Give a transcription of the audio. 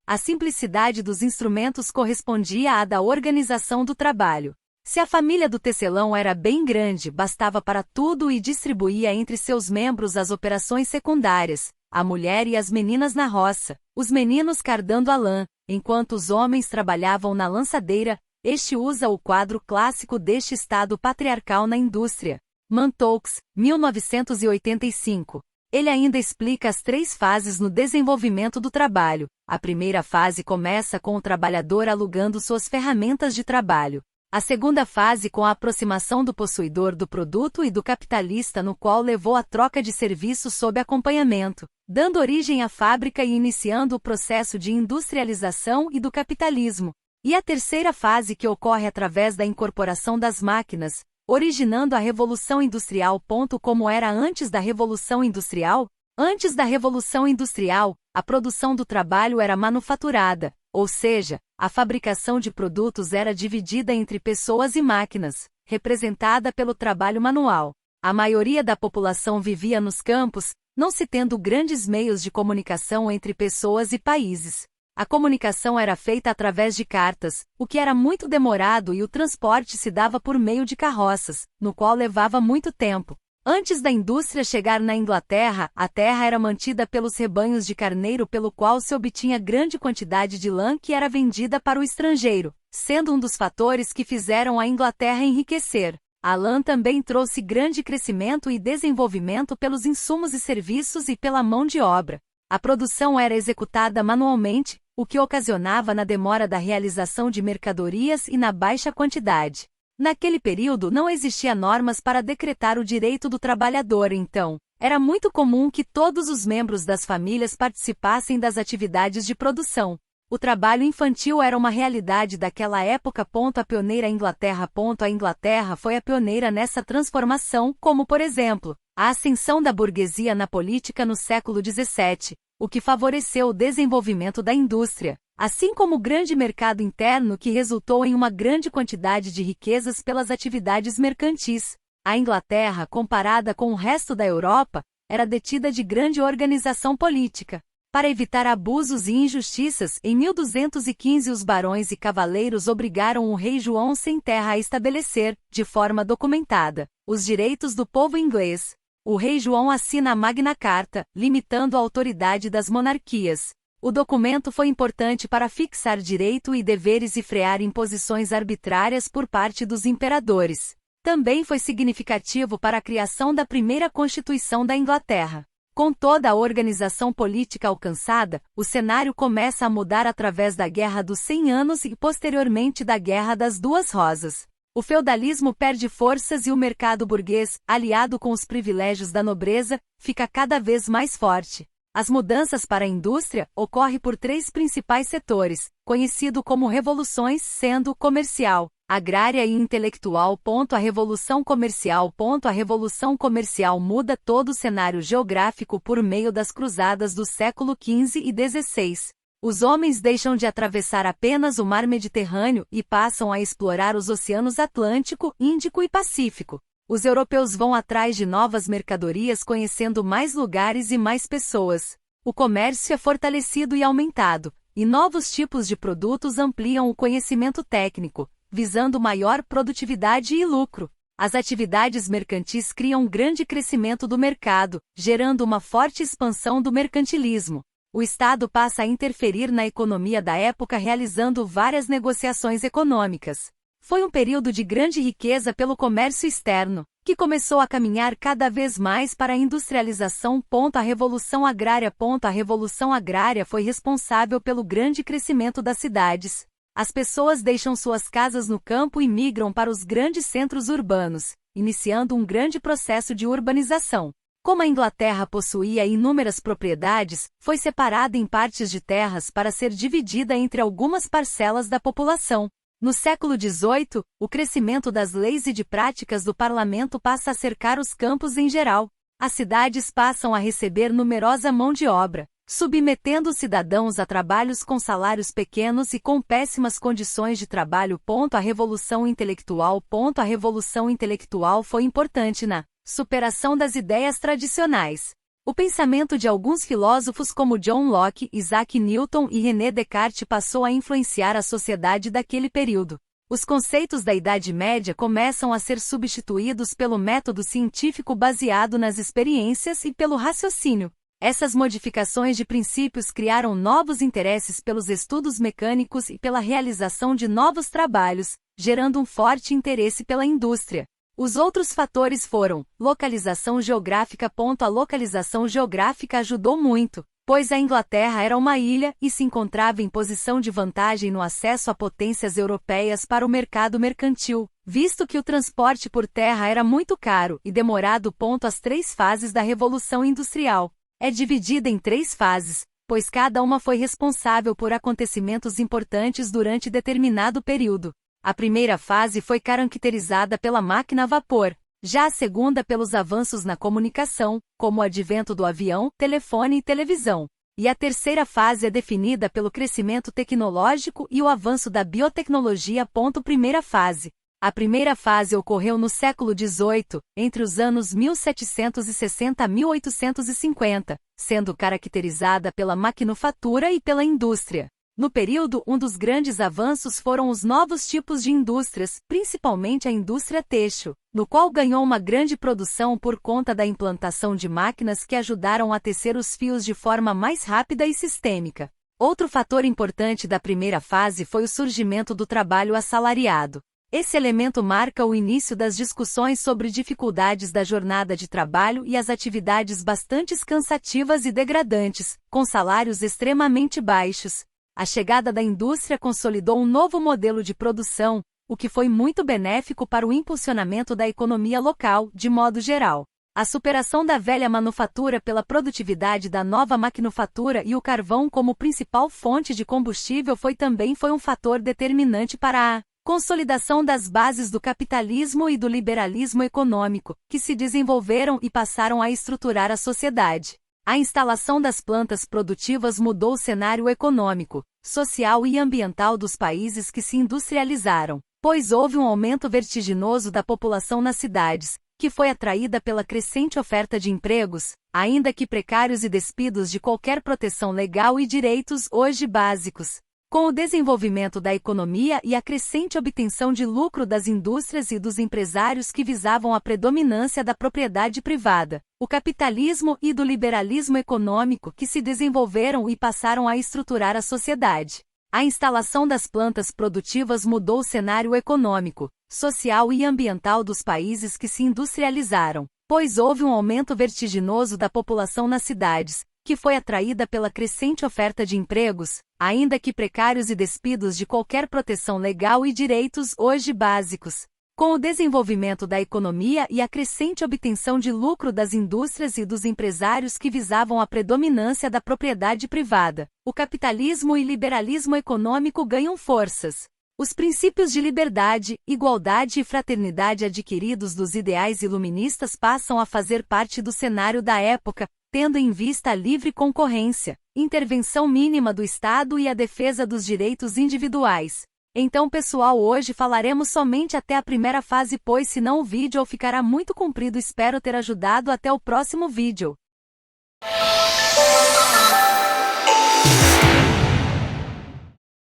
A simplicidade dos instrumentos correspondia à da organização do trabalho. Se a família do tecelão era bem grande, bastava para tudo e distribuía entre seus membros as operações secundárias, a mulher e as meninas na roça, os meninos cardando a lã, enquanto os homens trabalhavam na lançadeira. Este usa o quadro clássico deste estado patriarcal na indústria. Mantoux, 1985. Ele ainda explica as 3 fases no desenvolvimento do trabalho. A primeira fase começa com o trabalhador alugando suas ferramentas de trabalho. A segunda fase com a aproximação do possuidor do produto e do capitalista, no qual levou a troca de serviços sob acompanhamento, dando origem à fábrica e iniciando o processo de industrialização e do capitalismo. E a terceira fase que ocorre através da incorporação das máquinas, originando a Revolução Industrial. Como era antes da Revolução Industrial? Antes da Revolução Industrial, a produção do trabalho era manufaturada, ou seja, a fabricação de produtos era dividida entre pessoas e máquinas, representada pelo trabalho manual. A maioria da população vivia nos campos, não se tendo grandes meios de comunicação entre pessoas e países. A comunicação era feita através de cartas, o que era muito demorado, e o transporte se dava por meio de carroças, no qual levava muito tempo. Antes da indústria chegar na Inglaterra, a terra era mantida pelos rebanhos de carneiro, pelo qual se obtinha grande quantidade de lã que era vendida para o estrangeiro, sendo um dos fatores que fizeram a Inglaterra enriquecer. A lã também trouxe grande crescimento e desenvolvimento pelos insumos e serviços e pela mão de obra. A produção era executada manualmente, o que ocasionava na demora da realização de mercadorias e na baixa quantidade. Naquele período não existia normas para decretar o direito do trabalhador, então, era muito comum que todos os membros das famílias participassem das atividades de produção. O trabalho infantil era uma realidade daquela época. A pioneira Inglaterra. A Inglaterra foi a pioneira nessa transformação, como por exemplo, a ascensão da burguesia na política no século XVII, o que favoreceu o desenvolvimento da indústria, assim como o grande mercado interno que resultou em uma grande quantidade de riquezas pelas atividades mercantis. A Inglaterra, comparada com o resto da Europa, era detida de grande organização política. Para evitar abusos e injustiças, em 1215 os barões e cavaleiros obrigaram o rei João sem terra a estabelecer, de forma documentada, os direitos do povo inglês. O rei João assina a Magna Carta, limitando a autoridade das monarquias. O documento foi importante para fixar direito e deveres e frear imposições arbitrárias por parte dos imperadores. Também foi significativo para a criação da primeira Constituição da Inglaterra. Com toda a organização política alcançada, o cenário começa a mudar através da Guerra dos 100 Anos e posteriormente da Guerra das Duas Rosas. O feudalismo perde forças e o mercado burguês, aliado com os privilégios da nobreza, fica cada vez mais forte. As mudanças para a indústria ocorrem por 3 principais setores, conhecido como revoluções, sendo comercial, agrária e intelectual. A Revolução Comercial. A Revolução Comercial muda todo o cenário geográfico por meio das cruzadas do século XV e XVI. Os homens deixam de atravessar apenas o mar Mediterrâneo e passam a explorar os oceanos Atlântico, Índico e Pacífico. Os europeus vão atrás de novas mercadorias, conhecendo mais lugares e mais pessoas. O comércio é fortalecido e aumentado, e novos tipos de produtos ampliam o conhecimento técnico, visando maior produtividade e lucro. As atividades mercantis criam grande crescimento do mercado, gerando uma forte expansão do mercantilismo. O Estado passa a interferir na economia da época, realizando várias negociações econômicas. Foi um período de grande riqueza pelo comércio externo, que começou a caminhar cada vez mais para a industrialização. A Revolução Agrária. A Revolução Agrária foi responsável pelo grande crescimento das cidades. As pessoas deixam suas casas no campo e migram para os grandes centros urbanos, iniciando um grande processo de urbanização. Como a Inglaterra possuía inúmeras propriedades, foi separada em partes de terras para ser dividida entre algumas parcelas da população. No século XVIII, o crescimento das leis e de práticas do parlamento passa a cercar os campos em geral. As cidades passam a receber numerosa mão de obra, submetendo os cidadãos a trabalhos com salários pequenos e com péssimas condições de trabalho. A Revolução Intelectual. A Revolução Intelectual foi importante na superação das ideias tradicionais. O pensamento de alguns filósofos como John Locke, Isaac Newton e René Descartes passou a influenciar a sociedade daquele período. Os conceitos da Idade Média começam a ser substituídos pelo método científico baseado nas experiências e pelo raciocínio. Essas modificações de princípios criaram novos interesses pelos estudos mecânicos e pela realização de novos trabalhos, gerando um forte interesse pela indústria. Os outros fatores foram localização geográfica. A localização geográfica ajudou muito, pois a Inglaterra era uma ilha e se encontrava em posição de vantagem no acesso a potências europeias para o mercado mercantil, visto que o transporte por terra era muito caro e demorado. As 3 fases da Revolução Industrial é dividida em 3 fases, pois cada uma foi responsável por acontecimentos importantes durante determinado período. A primeira fase foi caracterizada pela máquina a vapor, já a segunda pelos avanços na comunicação, como o advento do avião, telefone e televisão. E a terceira fase é definida pelo crescimento tecnológico e o avanço da biotecnologia. Primeira fase. A primeira fase ocorreu no século XVIII, entre os anos 1760 a 1850, sendo caracterizada pela maquinofatura e pela indústria. No período, um dos grandes avanços foram os novos tipos de indústrias, principalmente a indústria têxtil, no qual ganhou uma grande produção por conta da implantação de máquinas que ajudaram a tecer os fios de forma mais rápida e sistêmica. Outro fator importante da primeira fase foi o surgimento do trabalho assalariado. Esse elemento marca o início das discussões sobre dificuldades da jornada de trabalho e as atividades bastante cansativas e degradantes, com salários extremamente baixos. A chegada da indústria consolidou um novo modelo de produção, o que foi muito benéfico para o impulsionamento da economia local, de modo geral. A superação da velha manufatura pela produtividade da nova maquinofatura e o carvão como principal fonte de combustível também foi um fator determinante para a consolidação das bases do capitalismo e do liberalismo econômico, que se desenvolveram e passaram a estruturar a sociedade. A instalação das plantas produtivas mudou o cenário econômico, social e ambiental dos países que se industrializaram, pois houve um aumento vertiginoso da população nas cidades, que foi atraída pela crescente oferta de empregos, ainda que precários, e despidos de qualquer proteção legal e direitos hoje básicos. Com o desenvolvimento da economia e a crescente obtenção de lucro das indústrias e dos empresários que visavam a predominância da propriedade privada, o capitalismo e do liberalismo econômico que se desenvolveram e passaram a estruturar a sociedade. A instalação das plantas produtivas mudou o cenário econômico, social e ambiental dos países que se industrializaram, pois houve um aumento vertiginoso da população nas cidades, que foi atraída pela crescente oferta de empregos, ainda que precários, e despidos de qualquer proteção legal e direitos hoje básicos. Com o desenvolvimento da economia e a crescente obtenção de lucro das indústrias e dos empresários que visavam a predominância da propriedade privada, o capitalismo e liberalismo econômico ganham forças. Os princípios de liberdade, igualdade e fraternidade adquiridos dos ideais iluministas passam a fazer parte do cenário da época, tendo em vista a livre concorrência, intervenção mínima do Estado e a defesa dos direitos individuais. Então, pessoal, hoje falaremos somente até a primeira fase, pois senão o vídeo ficará muito comprido. Espero ter ajudado. Até o próximo vídeo.